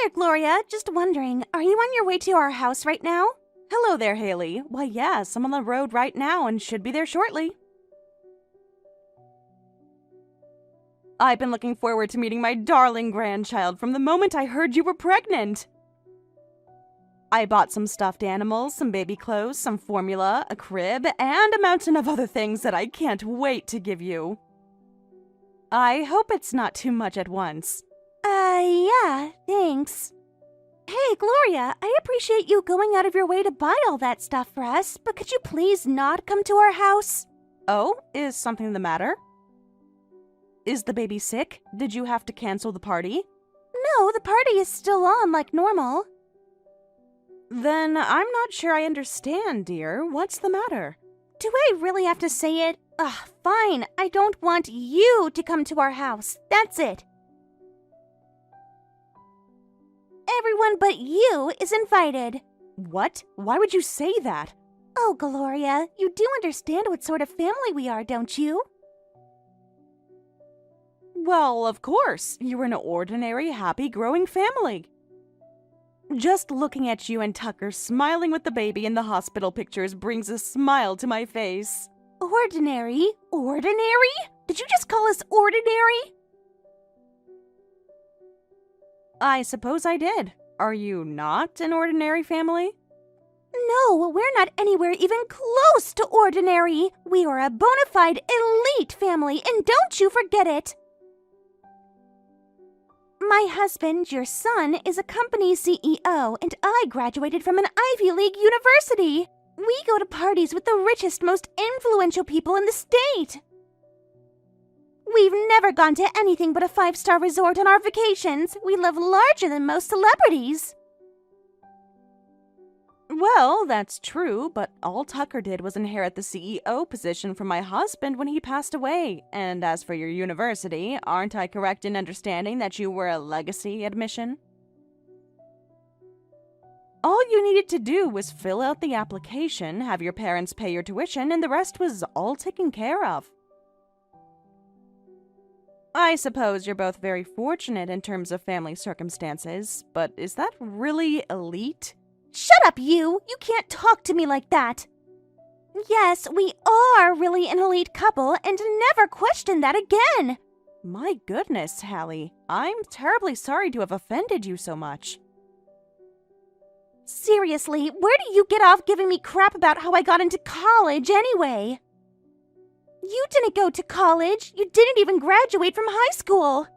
there, Gloria. Just wondering, are you on your way to our house right now? Hello there, Haley. Why, yes, I'm on the road right now and should be there shortly. I've been looking forward to meeting my darling grandchild from the moment I heard you were pregnant. I bought some stuffed animals, some baby clothes, some formula, a crib, and a mountain of other things that I can't wait to give you. I hope it's not too much at once. Yeah, thanks. Hey, Gloria, I appreciate you going out of your way to buy all that stuff for us, but could you please not come to our house? Oh, is something the matter? Is the baby sick? Did you have to cancel the party? No, the party is still on like normal. Then I'm not sure I understand, dear. What's the matter? Do I really have to say it? Fine. I don't want you to come to our house. That's it. Everyone but you is invited. What? Why would you say that? Oh, Gloria, you do understand what sort of family we are, don't you? Well, of course. You're an ordinary, happy, growing family. Just looking at you and Tucker smiling with the baby in the hospital pictures brings a smile to my face. Ordinary? Ordinary? Did you just call us ordinary? I suppose I did. Are you not an ordinary family? No, we're not anywhere even close to ordinary. We are a bona fide elite family, and don't you forget it. My husband, your son, is a company CEO, and I graduated from an Ivy League university. We go to parties with the richest, most influential people in the state. We've never gone to anything but a 5-star resort on our vacations. We live larger than most celebrities. Well, that's true, but all Tucker did was inherit the CEO position from my husband when he passed away. And as for your university, aren't I correct in understanding that you were a legacy admission? All you needed to do was fill out the application, have your parents pay your tuition, and the rest was all taken care of. I suppose you're both very fortunate in terms of family circumstances, but is that really elite? Shut up, you! You can't talk to me like that! Yes, we are really an elite couple, and never question that again! My goodness, Hallie. I'm terribly sorry to have offended you so much. Seriously, where do you get off giving me crap about how I got into college anyway? You didn't go to college. You didn't even graduate from high school.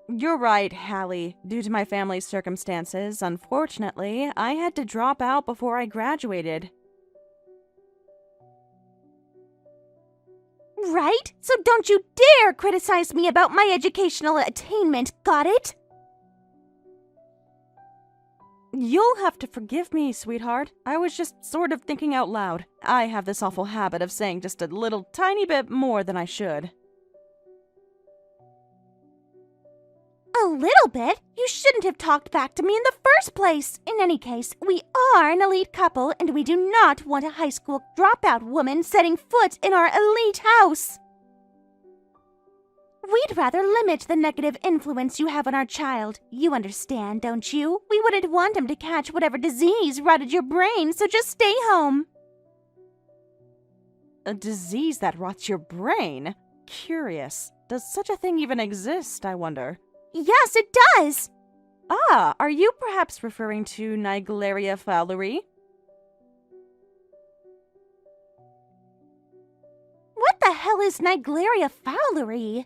You're right, Hallie. Due to my family's circumstances, unfortunately, I had to drop out before I graduated. Right? So don't you dare criticize me about my educational attainment, got it? You'll have to forgive me, sweetheart. I was just sort of thinking out loud. I have this awful habit of saying just a little tiny bit more than I should. A little bit? You shouldn't have talked back to me in the first place. In any case, we are an elite couple, and we do not want a high school dropout woman setting foot in our elite house. We'd rather limit the negative influence you have on our child. You understand, don't you? We wouldn't want him to catch whatever disease rotted your brain, so just stay home. A disease that rots your brain? Curious. Does such a thing even exist, I wonder? Yes, it does! Ah, are you perhaps referring to Naegleria fowleri? What the hell is Naegleria fowleri?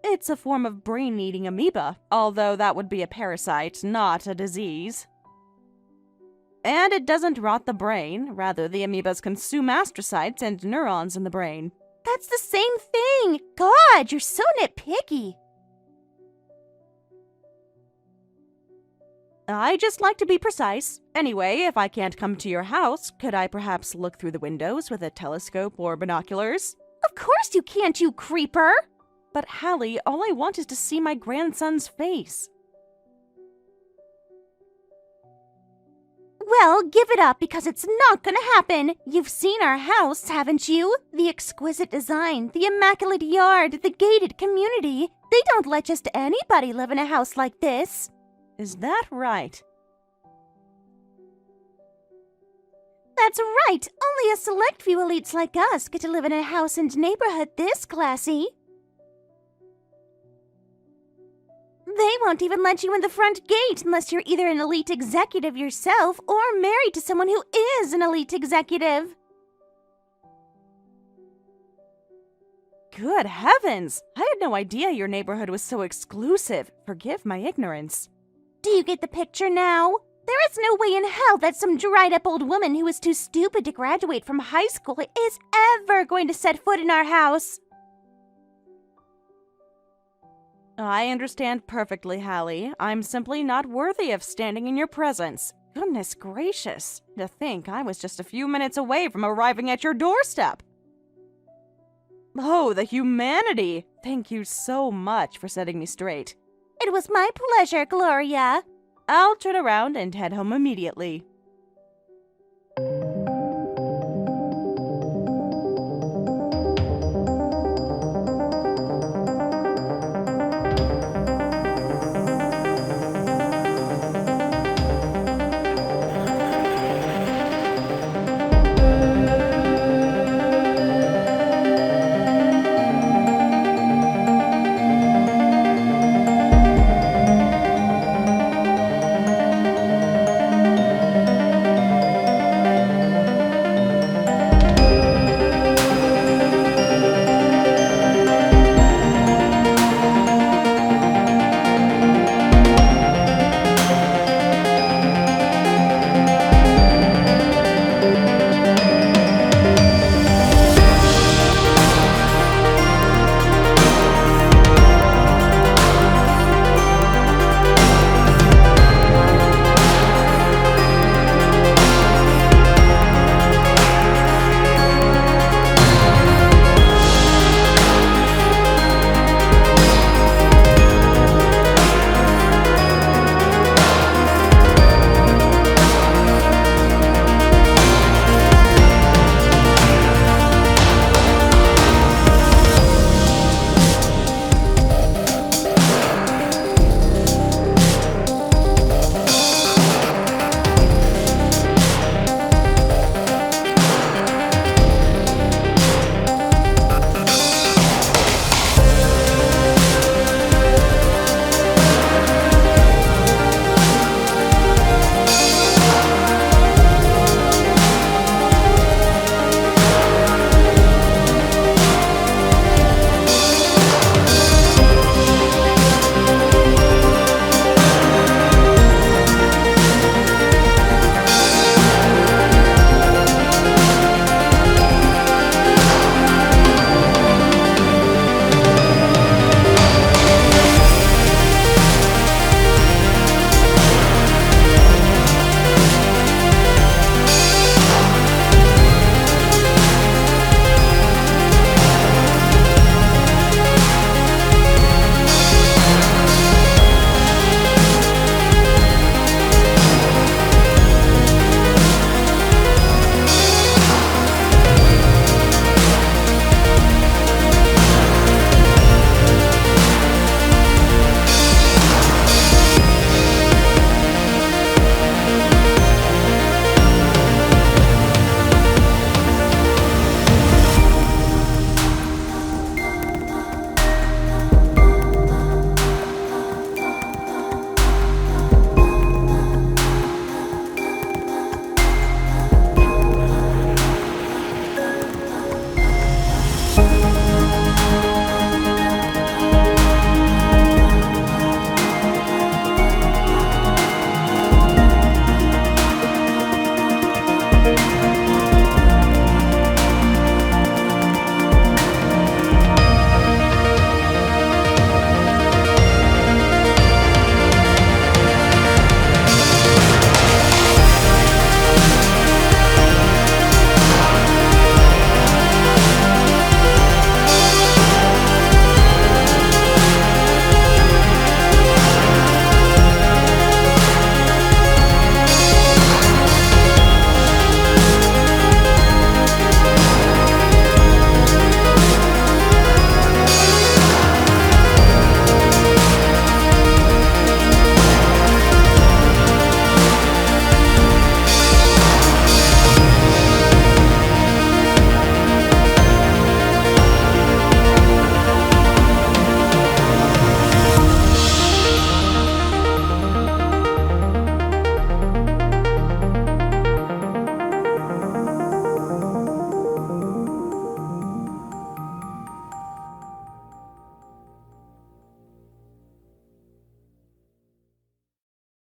It's a form of brain-eating amoeba, although that would be a parasite, not a disease. And it doesn't rot the brain, rather the amoebas consume astrocytes and neurons in the brain. That's the same thing! God, you're so nitpicky! I just like to be precise. Anyway, if I can't come to your house, could I perhaps look through the windows with a telescope or binoculars? Of course you can't, you creeper! But Hallie, all I want is to see my grandson's face. Well, give it up because it's not gonna happen. You've seen our house, haven't you? The exquisite design, the immaculate yard, the gated community. They don't let just anybody live in a house like this. Is that right? That's right. Only a select few elites like us get to live in a house and neighborhood this classy. They won't even let you in the front gate unless you're either an elite executive yourself or married to someone who is an elite executive. Good heavens! I had no idea your neighborhood was so exclusive. Forgive my ignorance. Do you get the picture now? There is no way in hell that some dried-up old woman who is too stupid to graduate from high school is ever going to set foot in our house. I understand perfectly, Hallie. I'm simply not worthy of standing in your presence. Goodness gracious. To think I was just a few minutes away from arriving at your doorstep. Oh, the humanity! Thank you so much for setting me straight. It was my pleasure, Gloria. I'll turn around and head home immediately.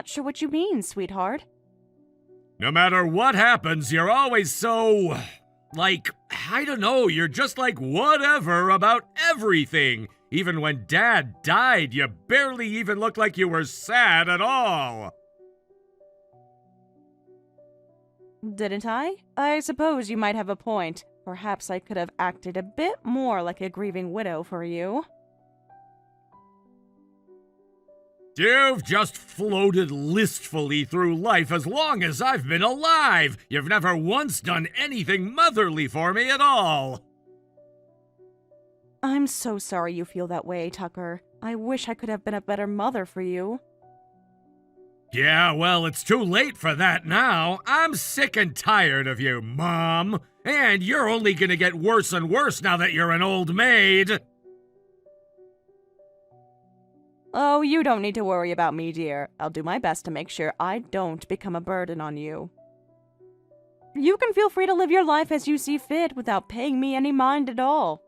Not sure what you mean, sweetheart. No matter what happens, you're always so... I don't know, you're just like whatever about everything. Even when Dad died, you barely even looked like you were sad at all. Didn't I? I suppose you might have a point. Perhaps I could have acted a bit more like a grieving widow for you. You've just floated listfully through life as long as I've been alive. You've never once done anything motherly for me at all. I'm so sorry you feel that way, Tucker. I wish I could have been a better mother for you. Yeah, well, it's too late for that now. I'm sick and tired of you, Mom. And you're only gonna get worse and worse now that you're an old maid. Oh, you don't need to worry about me, dear. I'll do my best to make sure I don't become a burden on you. You can feel free to live your life as you see fit without paying me any mind at all.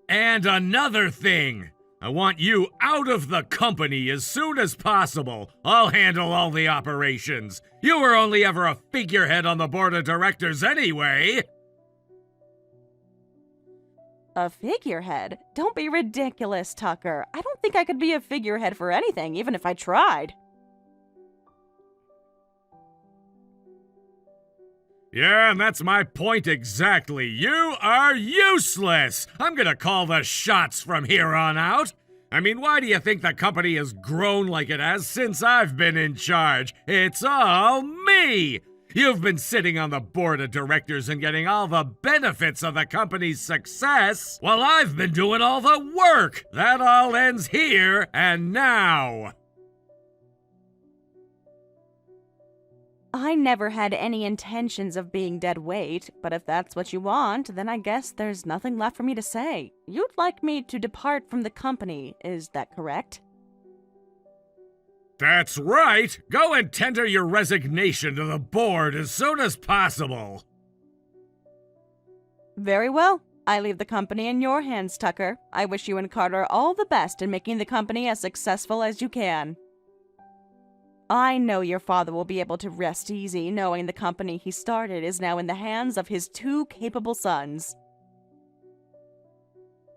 And another thing. I want you out of the company as soon as possible. I'll handle all the operations. You were only ever a figurehead on the board of directors anyway. A figurehead? Don't be ridiculous, Tucker. I don't think I could be a figurehead for anything, even if I tried. Yeah, and that's my point exactly. You are useless! I'm gonna call the shots from here on out. I mean, why do you think the company has grown like it has since I've been in charge? It's all me! You've been sitting on the board of directors and getting all the benefits of the company's success, while I've been doing all the work. That all ends here and now. I never had any intentions of being dead weight, but if that's what you want, then I guess there's nothing left for me to say. You'd like me to depart from the company, is that correct? That's right! Go and tender your resignation to the board as soon as possible. Very well. I leave the company in your hands, Tucker. I wish you and Carter all the best in making the company as successful as you can. I know your father will be able to rest easy knowing the company he started is now in the hands of his two capable sons.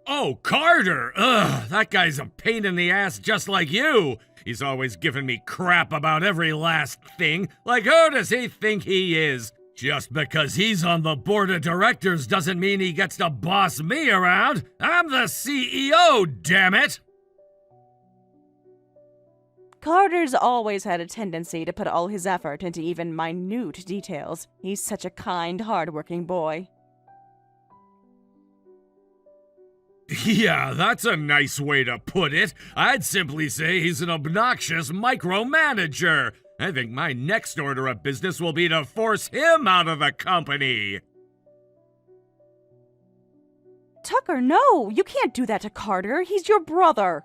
Oh, Carter! Ugh, that guy's a pain in the ass just like you! He's always giving me crap about every last thing. Like, who does he think he is? Just because he's on the board of directors doesn't mean he gets to boss me around. I'm the CEO, damn it! Carter's always had a tendency to put all his effort into even minute details. He's such a kind, hard-working boy. Yeah, that's a nice way to put it. I'd simply say he's an obnoxious micromanager. I think my next order of business will be to force him out of the company. Tucker, no! You can't do that to Carter. He's your brother.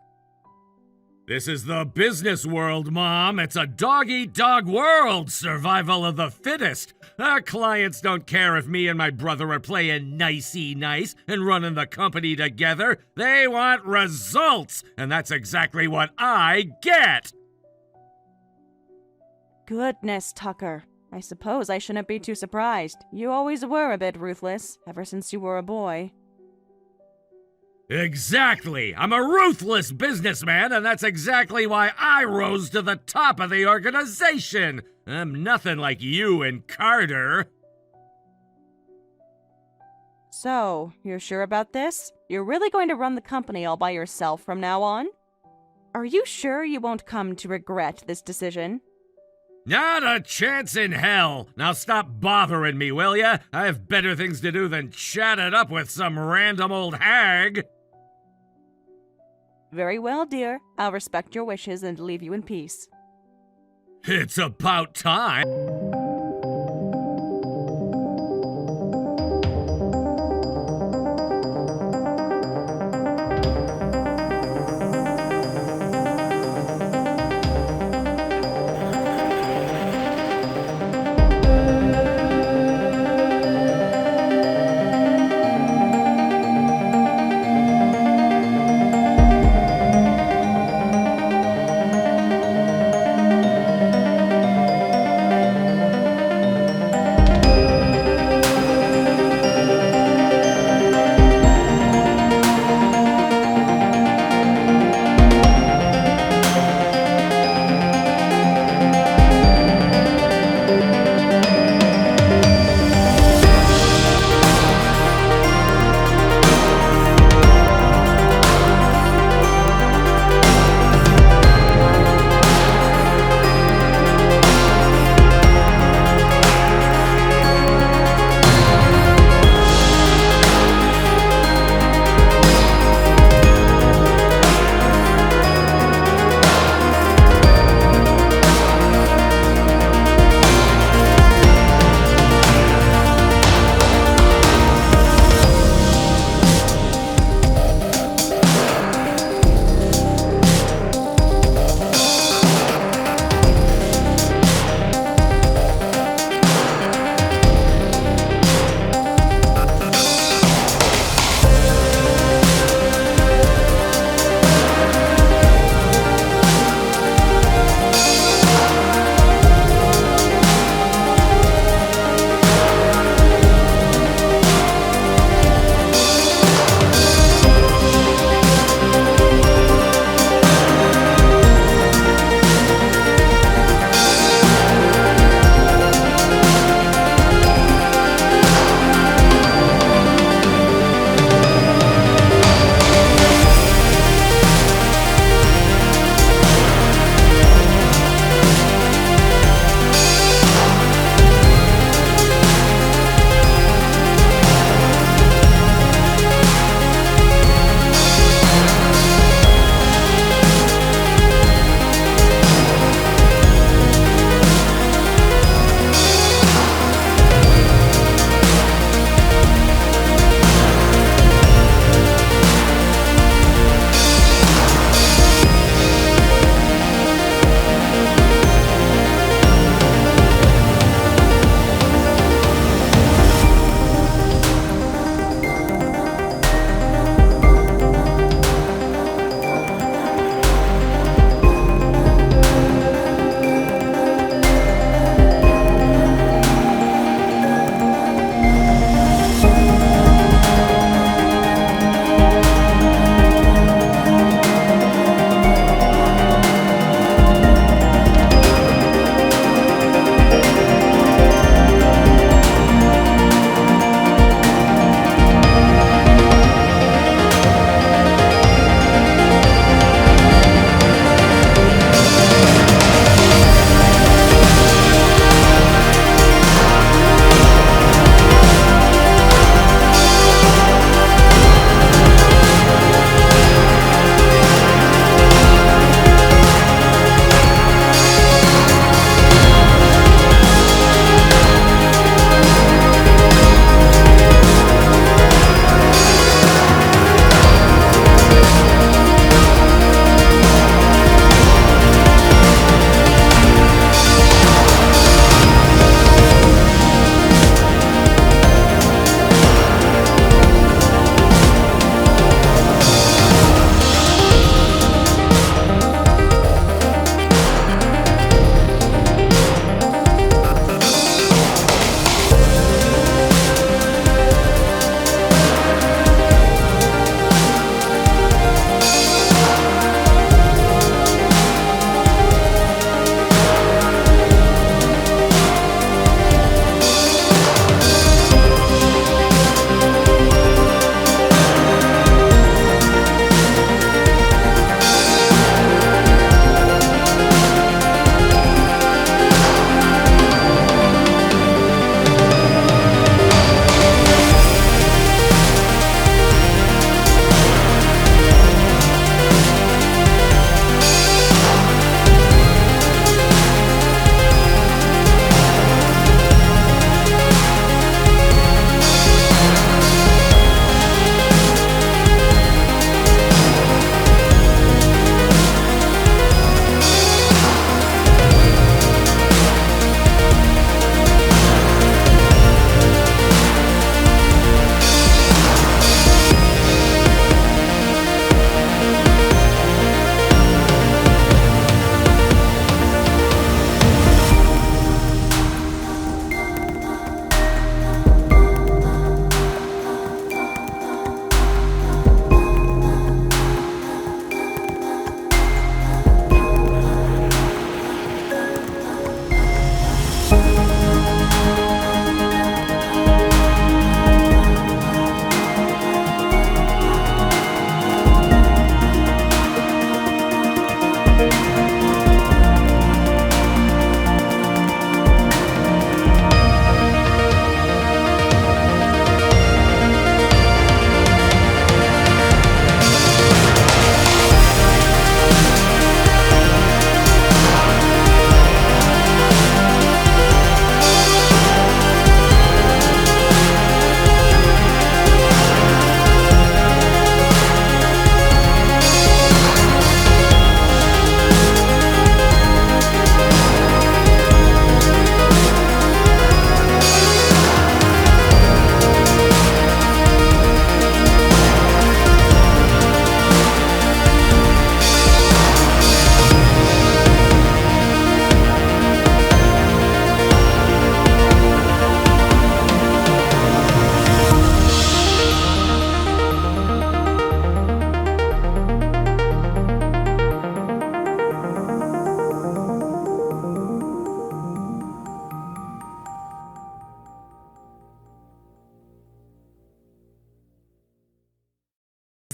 This is the business world, Mom. It's a dog-eat-dog world. Survival of the fittest. Our clients don't care if me and my brother are playing nicey-nice and running the company together. They want results, and that's exactly what I get. Goodness, Tucker. I suppose I shouldn't be too surprised. You always were a bit ruthless, ever since you were a boy. Exactly! I'm a ruthless businessman, and that's exactly why I rose to the top of the organization! I'm nothing like you and Carter. So, you're sure about this? You're really going to run the company all by yourself from now on? Are you sure you won't come to regret this decision? Not a chance in hell! Now stop bothering me, will ya? I have better things to do than chat it up with some random old hag! Very well, dear. I'll respect your wishes and leave you in peace. It's about time!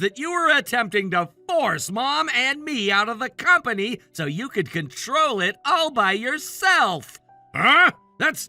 that you were attempting to force Mom and me out of the company so you could control it all by yourself. Huh? That's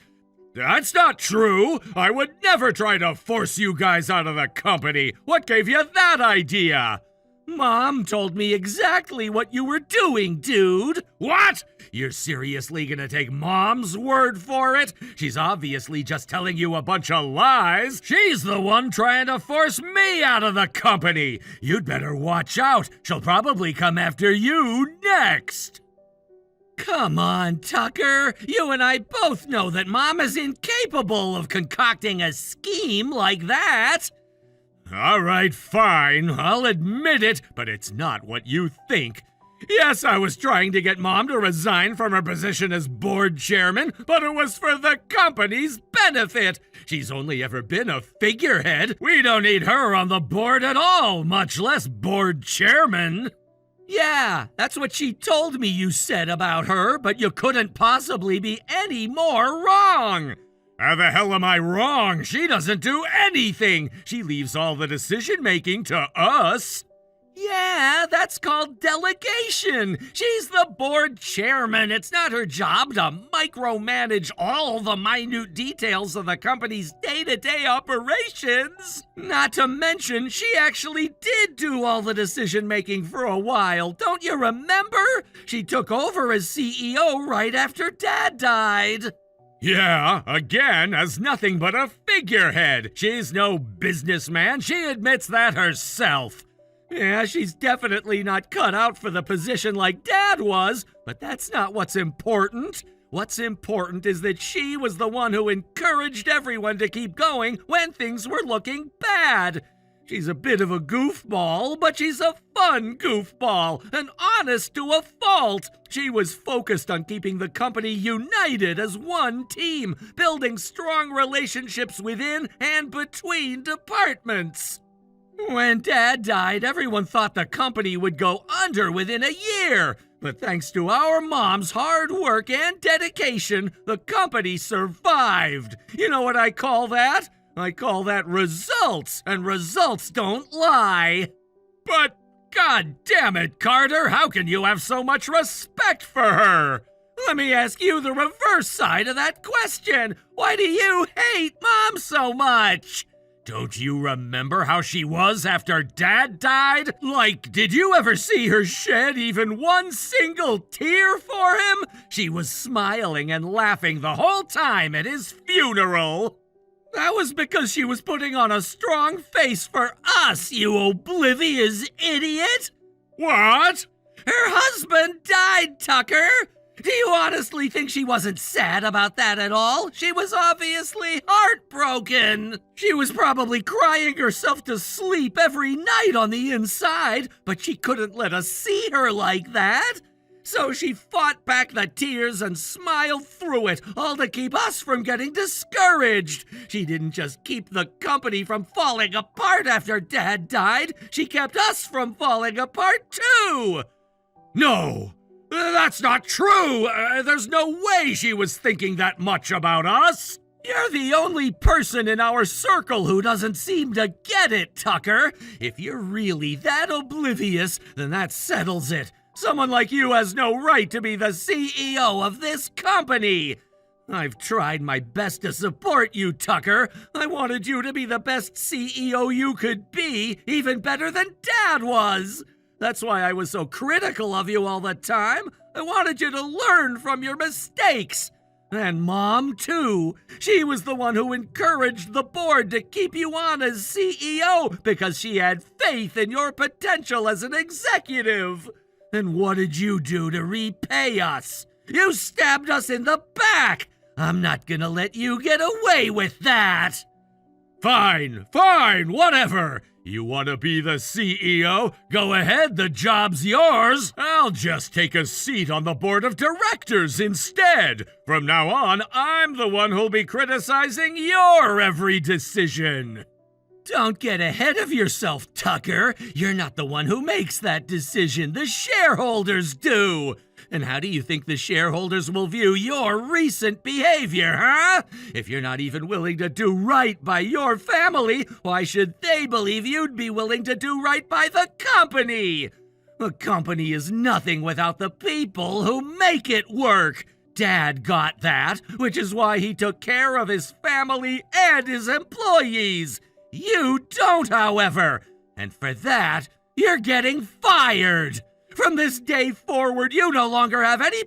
not true. I would never try to force you guys out of the company. What gave you that idea? Mom told me exactly what you were doing, dude. What? You're seriously gonna take Mom's word for it? She's obviously just telling you a bunch of lies. She's the one trying to force me out of the company. You'd better watch out. She'll probably come after you next. Come on, Tucker. You and I both know that Mom is incapable of concocting a scheme like that. All right, fine. I'll admit it, but it's not what you think. Yes, I was trying to get Mom to resign from her position as board chairman, but it was for the company's benefit. She's only ever been a figurehead. We don't need her on the board at all, much less board chairman. Yeah, that's what she told me you said about her, but you couldn't possibly be any more wrong. How the hell am I wrong? She doesn't do anything. She leaves all the decision-making to us. Yeah, that's called delegation. She's the board chairman. It's not her job to micromanage all the minute details of the company's day-to-day operations. Not to mention, she actually did do all the decision-making for a while. Don't you remember? She took over as CEO right after Dad died. Yeah, again, as nothing but a figurehead. She's no businessman. She admits that herself. Yeah, she's definitely not cut out for the position like Dad was, but that's not what's important. What's important is that she was the one who encouraged everyone to keep going when things were looking bad. She's a bit of a goofball, but she's a fun goofball, and honest to a fault. She was focused on keeping the company united as one team, building strong relationships within and between departments. When Dad died, everyone thought the company would go under within a year. But thanks to our Mom's hard work and dedication, the company survived. You know what I call that? I call that results, and results don't lie. But, god damn it, Carter, how can you have so much respect for her? Let me ask you the reverse side of that question. Why do you hate Mom so much? Don't you remember how she was after Dad died? Like, did you ever see her shed even one single tear for him? She was smiling and laughing the whole time at his funeral. That was because she was putting on a strong face for us, you oblivious idiot! What? Her husband died, Tucker! Do you honestly think she wasn't sad about that at all? She was obviously heartbroken. She was probably crying herself to sleep every night on the inside, but she couldn't let us see her like that. So she fought back the tears and smiled through it, all to keep us from getting discouraged. She didn't just keep the company from falling apart after Dad died, she kept us from falling apart too. No, that's not true. There's no way she was thinking that much about us. You're the only person in our circle who doesn't seem to get it, Tucker. If you're really that oblivious, then that settles it. Someone like you has no right to be the CEO of this company. I've tried my best to support you, Tucker. I wanted you to be the best CEO you could be, even better than Dad was. That's why I was so critical of you all the time. I wanted you to learn from your mistakes. And Mom, too. She was the one who encouraged the board to keep you on as CEO because she had faith in your potential as an executive. And what did you do to repay us? You stabbed us in the back! I'm not gonna let you get away with that! Fine, whatever! You wanna be the CEO? Go ahead, the job's yours! I'll just take a seat on the board of directors instead! From now on, I'm the one who'll be criticizing your every decision! Don't get ahead of yourself, Tucker. You're not the one who makes that decision. The shareholders do. And how do you think the shareholders will view your recent behavior, huh? If you're not even willing to do right by your family, why should they believe you'd be willing to do right by the company? A company is nothing without the people who make it work. Dad got that, which is why he took care of his family and his employees. You don't, however, and for that, you're getting fired. From this day forward, you no longer have any...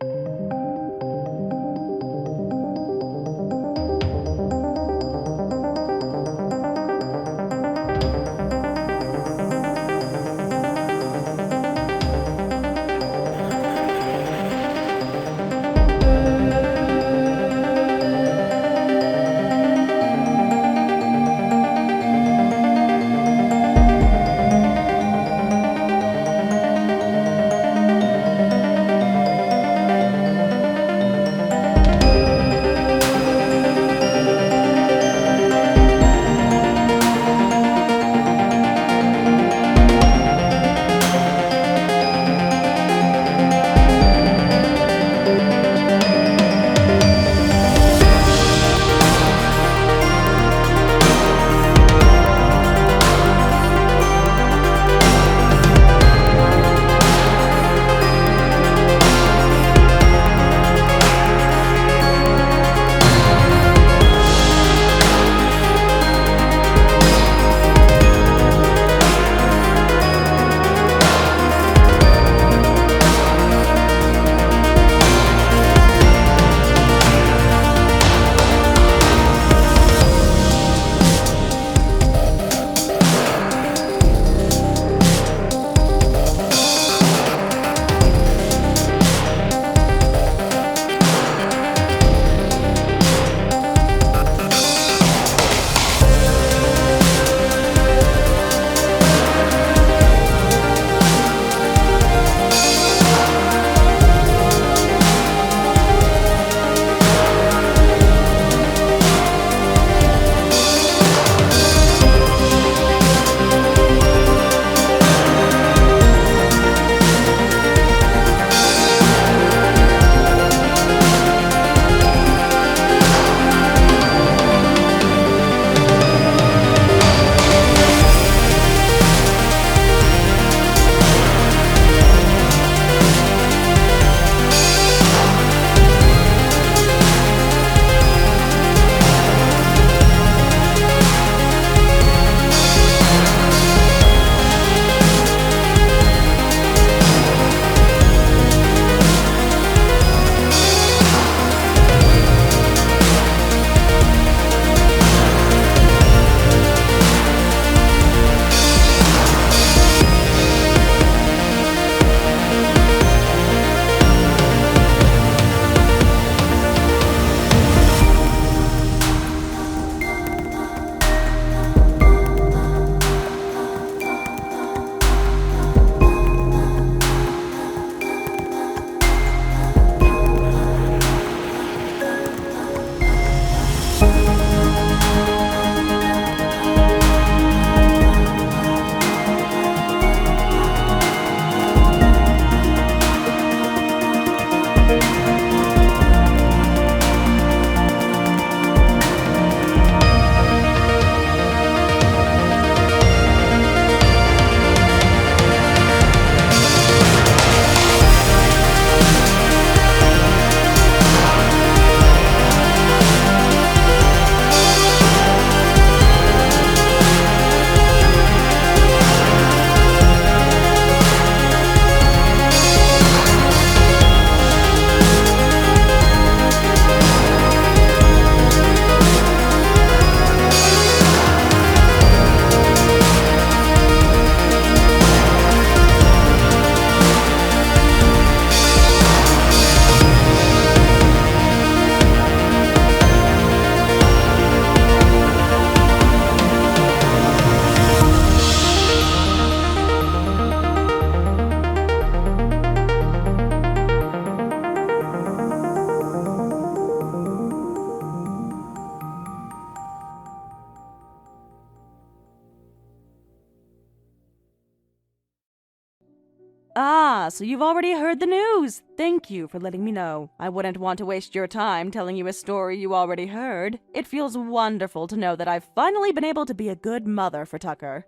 So you've already heard the news. Thank you for letting me know. I wouldn't want to waste your time telling you a story you already heard. It feels wonderful to know that I've finally been able to be a good mother for Tucker.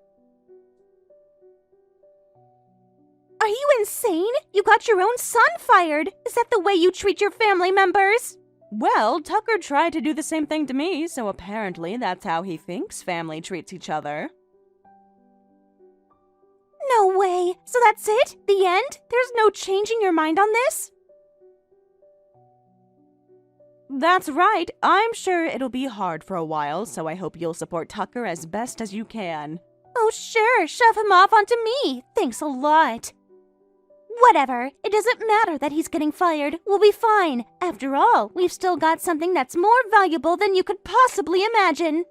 Are you insane? You got your own son fired. Is that the way you treat your family members? Well, Tucker tried to do the same thing to me, so apparently that's how he thinks family treats each other. No way. So that's it? The end? There's no changing your mind on this? That's right. I'm sure it'll be hard for a while, so I hope you'll support Tucker as best as you can. Oh, sure. Shove him off onto me. Thanks a lot. Whatever. It doesn't matter that he's getting fired. We'll be fine. After all, we've still got something that's more valuable than you could possibly imagine.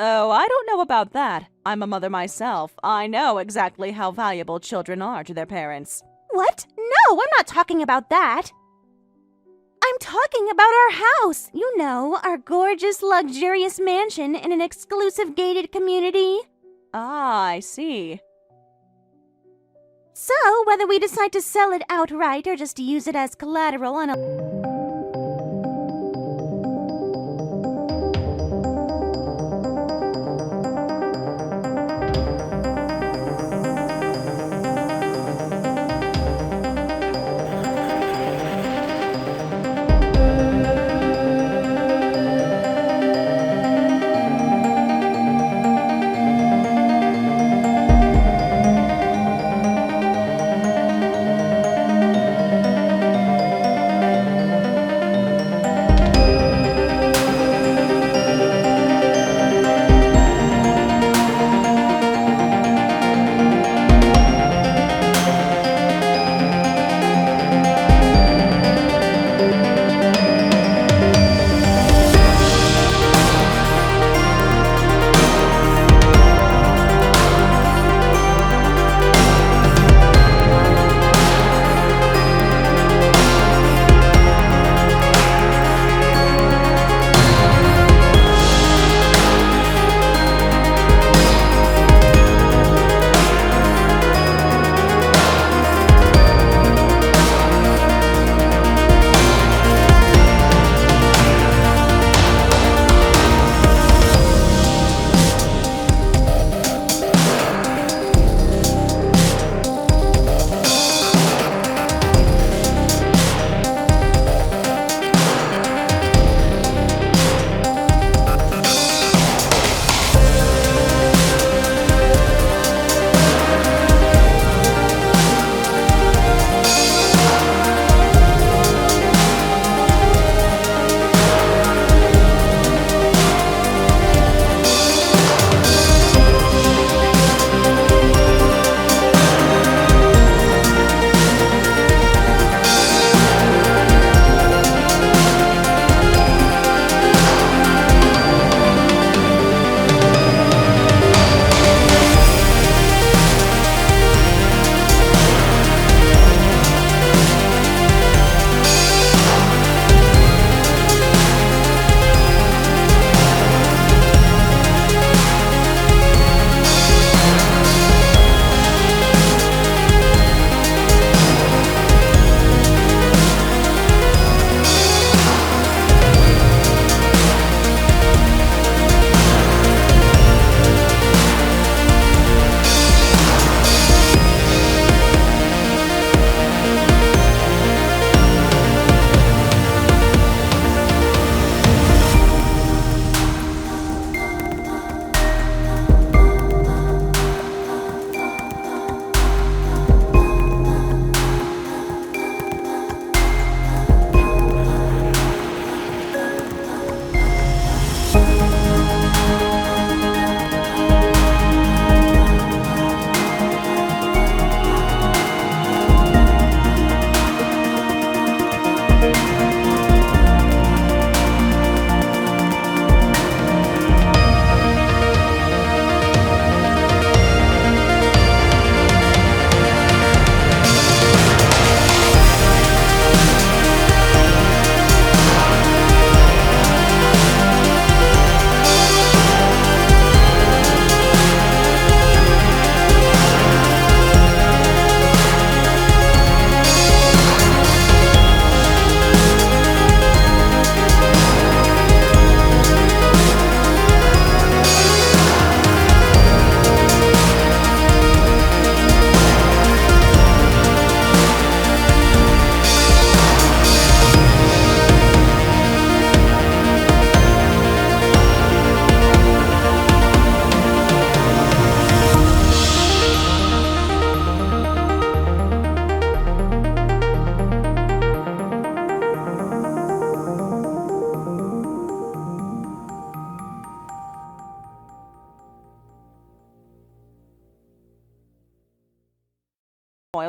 Oh, I don't know about that. I'm a mother myself. I know exactly how valuable children are to their parents. What? No, I'm not talking about that. I'm talking about our house. You know, our gorgeous, luxurious mansion in an exclusive gated community. Ah, I see. So, whether we decide to sell it outright or just use it as collateral on a...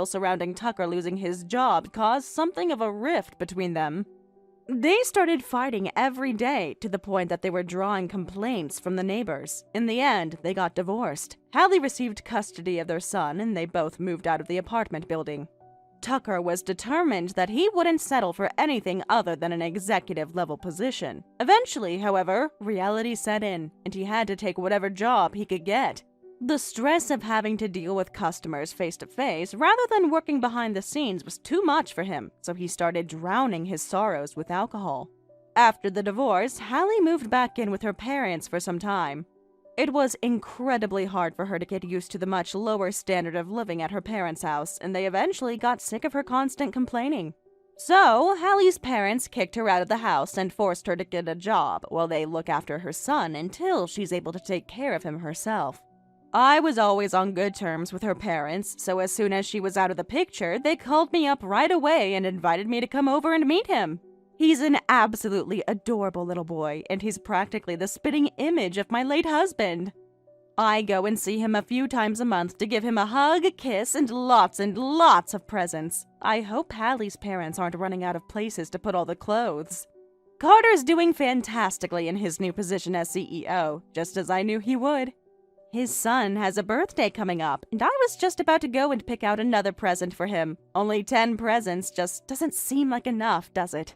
turmoil surrounding Tucker losing his job caused something of a rift between them. They started fighting every day to the point that they were drawing complaints from the neighbors. In the end, they got divorced. Hallie received custody of their son, and they both moved out of the apartment building. Tucker was determined that he wouldn't settle for anything other than an executive-level position. Eventually, however, reality set in, and he had to take whatever job he could get. The stress of having to deal with customers face-to-face rather than working behind the scenes was too much for him, so he started drowning his sorrows with alcohol. After the divorce, Hallie moved back in with her parents for some time. It was incredibly hard for her to get used to the much lower standard of living at her parents' house, and they eventually got sick of her constant complaining. So, Hallie's parents kicked her out of the house and forced her to get a job while they look after her son until she's able to take care of him herself. I was always on good terms with her parents, so as soon as she was out of the picture, they called me up right away and invited me to come over and meet him. He's an absolutely adorable little boy, and he's practically the spitting image of my late husband. I go and see him a few times a month to give him a hug, a kiss, and lots of presents. I hope Hallie's parents aren't running out of places to put all the clothes. Carter's doing fantastically in his new position as CEO, just as I knew he would. His son has a birthday coming up, and I was just about to go and pick out another present for him. Only 10 presents just doesn't seem like enough, does it?